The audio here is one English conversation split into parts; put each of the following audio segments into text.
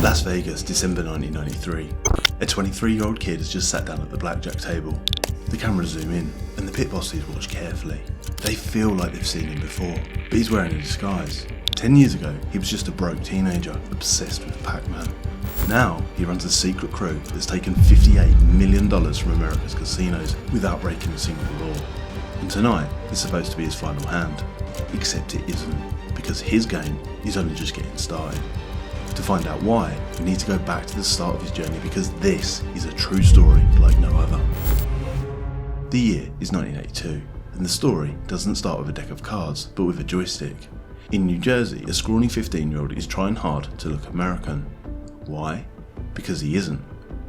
Las Vegas, December 1993. A 23-year-old kid has just sat down at the blackjack table. The cameras zoom in, and the pit bosses watch carefully. They feel like they've seen him before, but he's wearing a disguise. 10 years ago, he was just a broke teenager, obsessed with Pac-Man. Now, he runs a secret crew that's taken $58 million from America's casinos without breaking a single law. And tonight is supposed to be his final hand. Except it isn't, because his game is only just getting started. To find out why, we need to go back to the start of his journey, because this is a true story like no other. The year is 1982, and the story doesn't start with a deck of cards, but with a joystick. In New Jersey, a scrawny 15-year-old is trying hard to look American. Why? Because he isn't.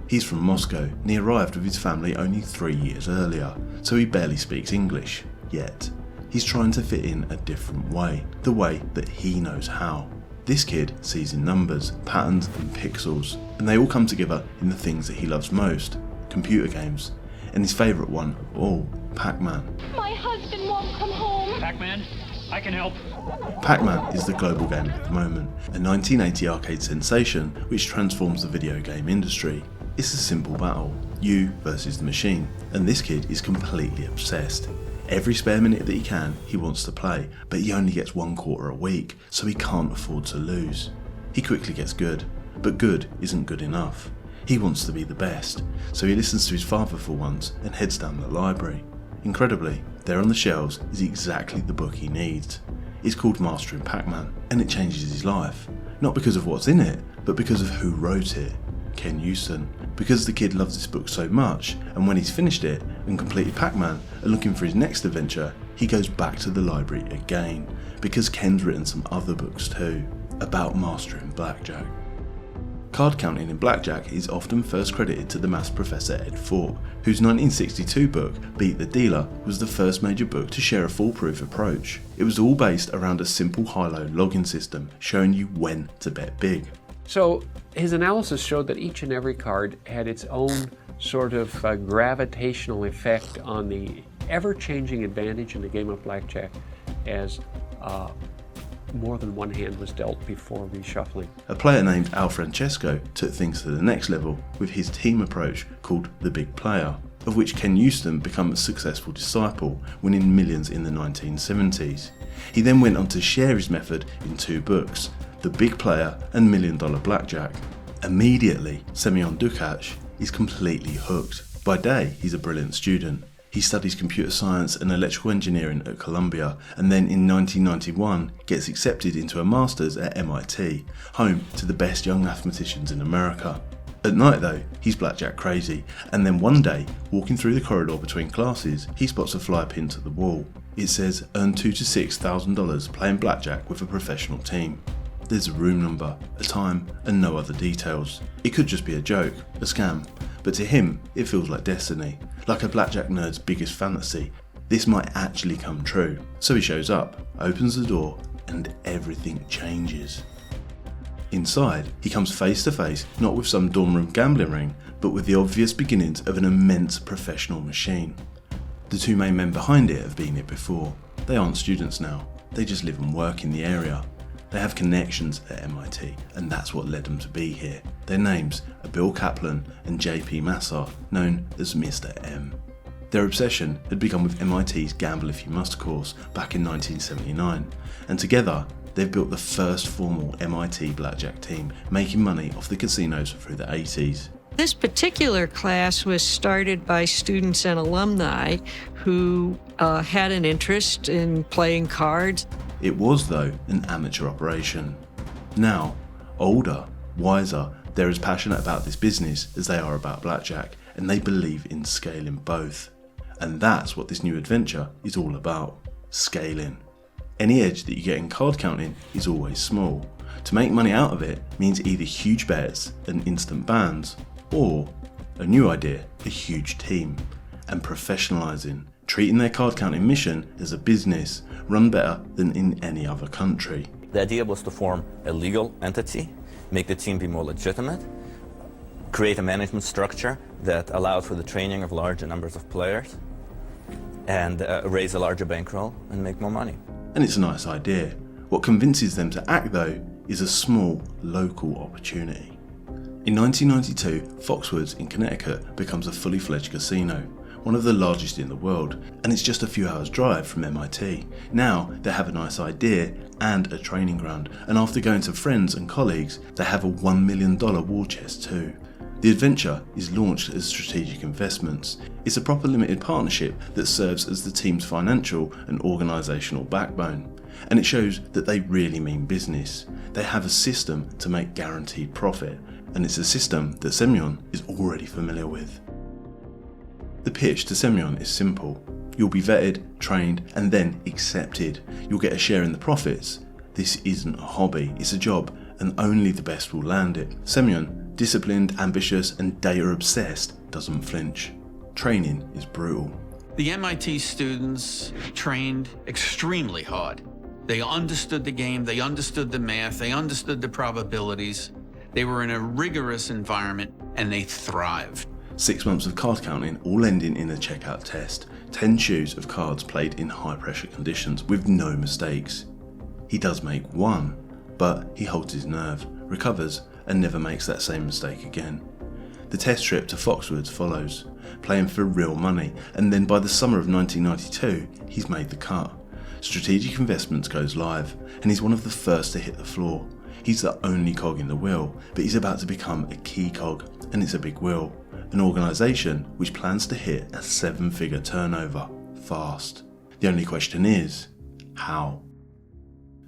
He's from Moscow, and he arrived with his family only 3 years earlier, so he barely speaks English, yet. He's trying to fit in a different way, the way that he knows how. This kid sees in numbers, patterns and pixels, and they all come together in the things that he loves most, computer games, and his favourite one of all, Pac-Man. My husband won't come home. Pac-Man, I can help. Pac-Man is the global game at the moment, a 1980 arcade sensation which transforms the video game industry. It's a simple battle, you versus the machine, and this kid is completely obsessed. Every spare minute that he can, he wants to play, but he only gets 1/4 a week, so he can't afford to lose. He quickly gets good, but good isn't good enough. He wants to be the best, so he listens to his father for once and heads down the library. Incredibly, there on the shelves is exactly the book he needs. It's called Mastering Pac-Man, and it changes his life. Not because of what's in it, but because of who wrote it. Ken Houston. Because the kid loves this book so much, and when he's finished it and completed Pac-Man and looking for his next adventure, he goes back to the library again, because Ken's written some other books too, about mastering blackjack. Card counting in blackjack is often first credited to the maths professor Ed Thorpe, whose 1962 book, Beat the Dealer, was the first major book to share a foolproof approach. It was all based around a simple high-low logging system, showing you when to bet big. So his analysis showed that each and every card had its own sort of gravitational effect on the ever-changing advantage in the game of blackjack as more than one hand was dealt before reshuffling. A player named Al Francesco took things to the next level with his team approach called the Big Player, of which Ken Houston became a successful disciple, winning millions in the 1970s. He then went on to share his method in 2 books, The Big Player and $1 Million Blackjack. Immediately, Semyon Dukac is completely hooked. By day, he's a brilliant student. He studies computer science and electrical engineering at Columbia, and then in 1991 gets accepted into a master's at MIT, home to the best young mathematicians in America. At night though, he's blackjack crazy, and then one day, walking through the corridor between classes, he spots a fly pinned to the wall. It says, earn $2,000 to $6,000 playing blackjack with a professional team. There's a room number, a time, and no other details. It could just be a joke, a scam, but to him, it feels like destiny, like a blackjack nerd's biggest fantasy. This might actually come true. So he shows up, opens the door, and everything changes. Inside, he comes face to face not with some dorm room gambling ring, but with the obvious beginnings of an immense professional machine. The 2 main men behind it have been here before. They aren't students now, they just live and work in the area. They have connections at MIT, and that's what led them to be here. Their names are Bill Kaplan and JP Massar, known as Mr. M. Their obsession had begun with MIT's Gamble If You Must course back in 1979, and together they've built the first formal MIT blackjack team, making money off the casinos through the 80s. This particular class was started by students and alumni who had an interest in playing cards. It was, though, an amateur operation. Now, older, wiser, they're as passionate about this business as they are about blackjack, and they believe in scaling both. And that's what this new adventure is all about, scaling. Any edge that you get in card counting is always small. To make money out of it means either huge bets and instant bans, or, a new idea, a huge team, and professionalizing, treating their card counting mission as a business run better than in any other country. The idea was to form a legal entity, make the team be more legitimate, create a management structure that allowed for the training of larger numbers of players, and raise a larger bankroll and make more money. And it's a nice idea. What convinces them to act though is a small local opportunity. In 1992, Foxwoods in Connecticut becomes a fully fledged casino, one of the largest in the world, and it's just a few hours' drive from MIT. Now they have a nice idea and a training ground, and after going to friends and colleagues, they have a $1 million war chest too. The adventure is launched as Strategic Investments. It's a proper limited partnership that serves as the team's financial and organisational backbone. And it shows that they really mean business. They have a system to make guaranteed profit, and it's a system that Semyon is already familiar with. The pitch to Semyon is simple. You'll be vetted, trained, and then accepted. You'll get a share in the profits. This isn't a hobby, it's a job, and only the best will land it. Semyon, disciplined, ambitious, and data-obsessed, doesn't flinch. Training is brutal. The MIT students trained extremely hard. They understood the game, they understood the math, they understood the probabilities. They were in a rigorous environment, and they thrived. 6 months of card counting, all ending in a checkout test. 10 shoes of cards played in high-pressure conditions with no mistakes. He does make one, but he holds his nerve, recovers, and never makes that same mistake again. The test trip to Foxwoods follows, playing for real money, and then by the summer of 1992, he's made the cut. Strategic Investments goes live, and he's one of the first to hit the floor. He's the only cog in the wheel, but he's about to become a key cog, and it's a big wheel. An organisation which plans to hit a 7-figure turnover fast. The only question is, how?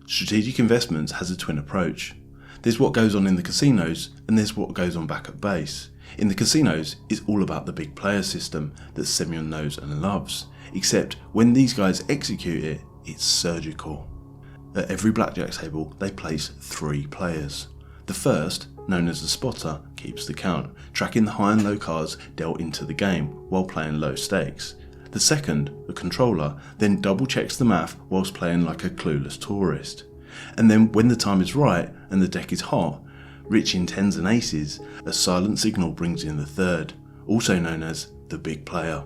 Strategic Investments has a twin approach. There's what goes on in the casinos, and there's what goes on back at base. In the casinos, it's all about the big player system that Semyon knows and loves, except when these guys execute it, it's surgical. At every blackjack table, they place 3 players. The first, known as the spotter, keeps the count, tracking the high and low cards dealt into the game while playing low stakes. The second, the controller, then double checks the math whilst playing like a clueless tourist. And then when the time is right and the deck is hot, rich in 10s and aces, a silent signal brings in the third, also known as the big player.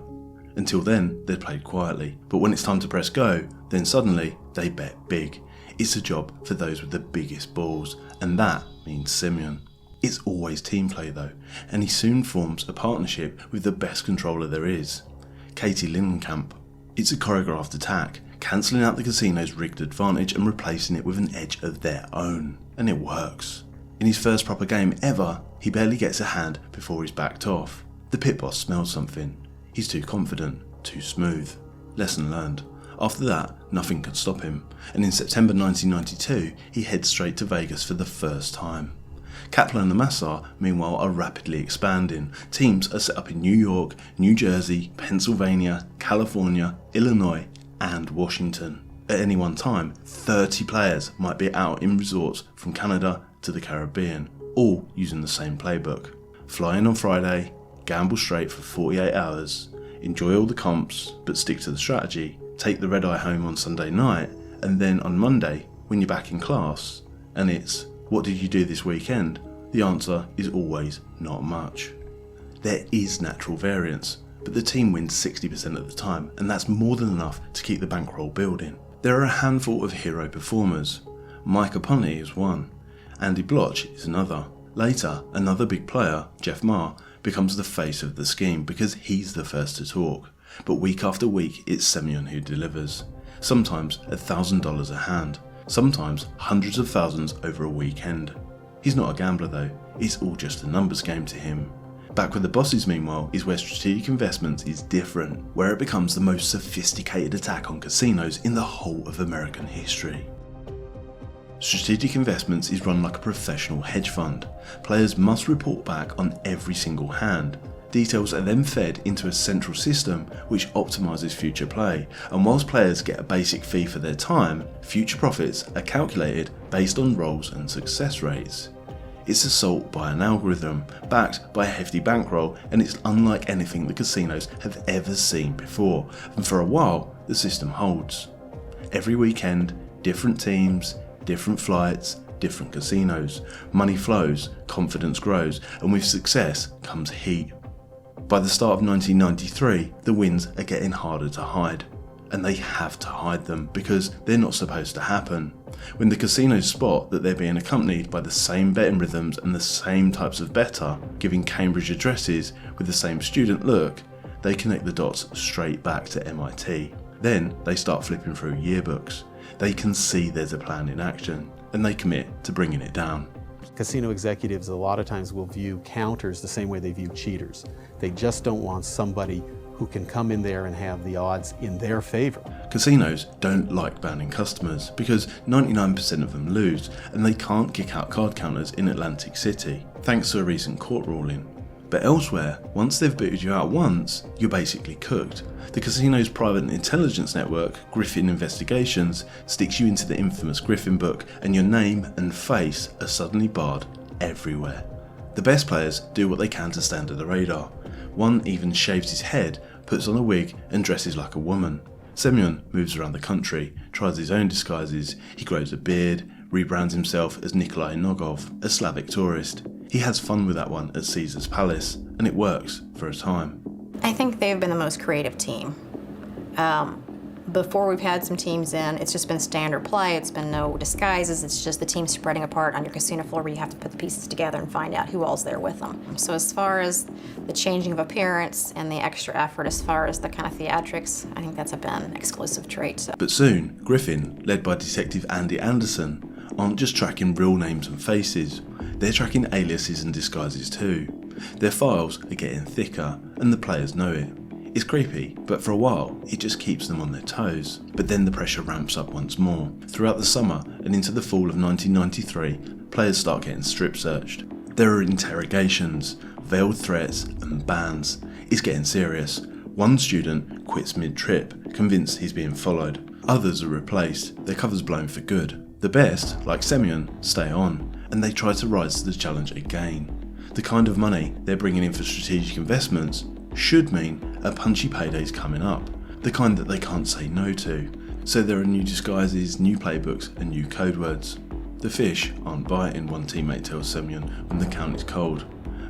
Until then, they're played quietly, but when it's time to press go, then suddenly they bet big. It's a job for those with the biggest balls, and that means Semyon. It's always team play though, and he soon forms a partnership with the best controller there is, Katie Lindenkamp. It's a choreographed attack, cancelling out the casino's rigged advantage and replacing it with an edge of their own, and it works. In his first proper game ever, he barely gets a hand before he's backed off. The pit boss smells something. He's too confident, too smooth. Lesson learned. After that, nothing could stop him, and in September 1992, he heads straight to Vegas for the first time. Kaplan and the Massar, meanwhile, are rapidly expanding. Teams are set up in New York, New Jersey, Pennsylvania, California, Illinois, and Washington. At any one time, 30 players might be out in resorts from Canada to the Caribbean, all using the same playbook. Fly in on Friday, gamble straight for 48 hours, enjoy all the comps, but stick to the strategy, take the red eye home on Sunday night, and then on Monday, when you're back in class, and it's, what did you do this weekend? The answer is always not much. There is natural variance, but the team wins 60% of the time, and that's more than enough to keep the bankroll building. There are a handful of hero performers. Mike Aponi is one. Andy Bloch is another. Later, another big player, Jeff Ma, becomes the face of the scheme because he's the first to talk. But week after week, it's Semyon who delivers. Sometimes $1,000 a hand. Sometimes hundreds of thousands over a weekend. He's not a gambler though, it's all just a numbers game to him. Back with the bosses meanwhile is where Strategic Investments is different, where it becomes the most sophisticated attack on casinos in the whole of American history. Strategic Investments is run like a professional hedge fund. Players must report back on every single hand. Details are then fed into a central system which optimises future play, and whilst players get a basic fee for their time, future profits are calculated based on rolls and success rates. It's assault by an algorithm, backed by a hefty bankroll, and it's unlike anything the casinos have ever seen before, and for a while the system holds. Every weekend, different teams, different flights, different casinos. Money flows, confidence grows, and with success comes heat. By the start of 1993, the wins are getting harder to hide. and they have to hide them because they're not supposed to happen. When the casinos spot that they're being accompanied by the same betting rhythms and the same types of bettor, giving Cambridge addresses with the same student look, they connect the dots straight back to MIT. Then they start flipping through yearbooks. They can see there's a plan in action, and they commit to bringing it down. Casino executives a lot of times will view counters the same way they view cheaters. They just don't want somebody who can come in there and have the odds in their favor. Casinos don't like banning customers because 99% of them lose, and they can't kick out card counters in Atlantic City, thanks to a recent court ruling. But elsewhere, once they've booted you out once, you're basically cooked. The casino's private intelligence network, Griffin Investigations, sticks you into the infamous Griffin book, and your name and face are suddenly barred everywhere. The best players do what they can to stand under the radar. One even shaves his head, puts on a wig, and dresses like a woman. Semyon moves around the country, tries his own disguises. He grows a beard, rebrands himself as Nikolai Nogov, a Slavic tourist. He has fun with that one at Caesar's Palace, and it works for a time. I think they've been the most creative team. Before we've had some teams in, it's just been standard play. It's been no disguises. It's just the team spreading apart on your casino floor where you have to put the pieces together and find out who all's there with them. So as far as the changing of appearance and the extra effort as far as the kind of theatrics, I think that's been an exclusive trait. But soon, Griffin, led by Detective Andy Anderson, aren't just tracking real names and faces. They're tracking aliases and disguises too. Their files are getting thicker, and the players know it. It's creepy, but for a while, it just keeps them on their toes. But then the pressure ramps up once more. Throughout the summer and into the fall of 1993, players start getting strip searched. There are interrogations, veiled threats, and bans. It's getting serious. One student quits mid-trip, convinced he's being followed. Others are replaced, their covers blown for good. The best, like Semyon, stay on, and they try to rise to the challenge again. The kind of money they're bringing in for strategic investments should mean a punchy payday's coming up, the kind that they can't say no to. So there are new disguises, new playbooks, and new code words. The fish aren't biting, one teammate tells Semyon when the count is cold,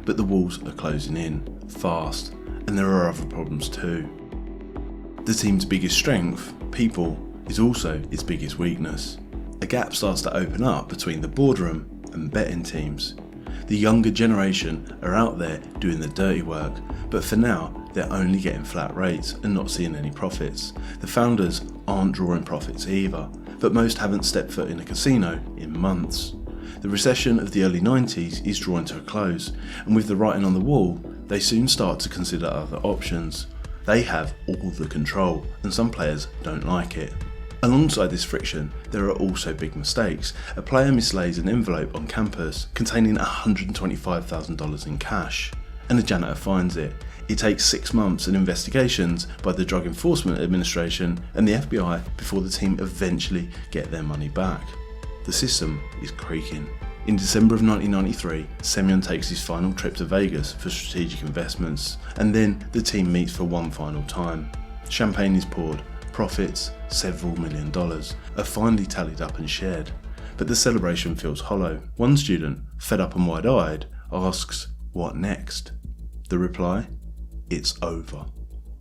but the walls are closing in, fast, and there are other problems too. The team's biggest strength, people, is also its biggest weakness. A gap starts to open up between the boardroom and betting teams. The younger generation are out there doing the dirty work, but for now they're only getting flat rates and not seeing any profits. The founders aren't drawing profits either, but most haven't stepped foot in a casino in months. The recession of the early 90s is drawing to a close, and with the writing on the wall, they soon start to consider other options. They have all the control, and some players don't like it. Alongside this friction, there are also big mistakes. A player mislays an envelope on campus containing $125,000 in cash, and a janitor finds it. It takes 6 months and investigations by the Drug Enforcement Administration and the FBI before the team eventually get their money back. The system is creaking. In December of 1993, Semyon takes his final trip to Vegas for strategic investments, and then the team meets for one final time. Champagne is poured. Profits, several $1 million, are finally tallied up and shared. But the celebration feels hollow. One student, fed up and wide-eyed, asks, "What next?" The reply? It's over.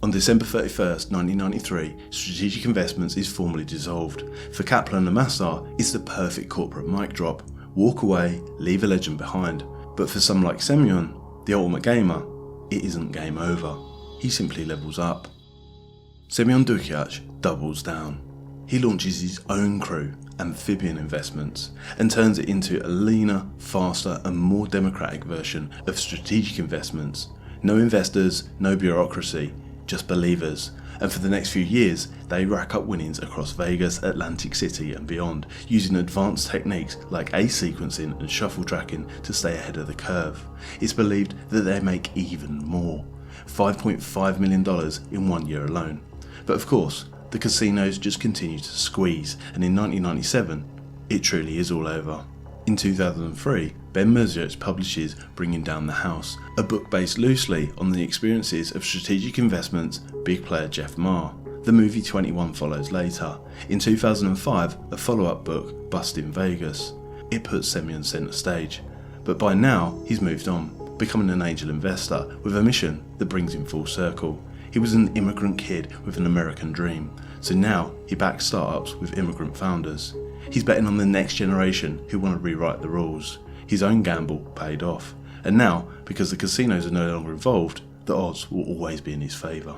On December 31st, 1993, Strategic Investments is formally dissolved. For Kaplan and Massar, it's the perfect corporate mic drop. Walk away, leave a legend behind. But for some like Semyon, the ultimate gamer, it isn't game over. He simply levels up. Semyon Dukiach doubles down. He launches his own crew, Amphibian Investments, and turns it into a leaner, faster, and more democratic version of strategic investments. No investors, no bureaucracy, just believers. And for the next few years, they rack up winnings across Vegas, Atlantic City, and beyond, using advanced techniques like ace sequencing and shuffle tracking to stay ahead of the curve. It's believed that they make even more, $5.5 million in 1 year alone. But of course, the casinos just continue to squeeze, and in 1997, it truly is all over. In 2003, Ben Merziot publishes Bringing Down the House, a book based loosely on the experiences of Strategic Investments big player Jeff Ma. The movie 21 follows later. In 2005, a follow-up book, Bust in Vegas. It puts Semyon centre stage, but by now he's moved on, becoming an angel investor with a mission that brings him full circle. He was an immigrant kid with an American dream, So now he backs startups with immigrant founders. He's betting on the next generation who want to rewrite the rules. His own gamble paid off. And now, because the casinos are no longer involved, the odds will always be in his favour.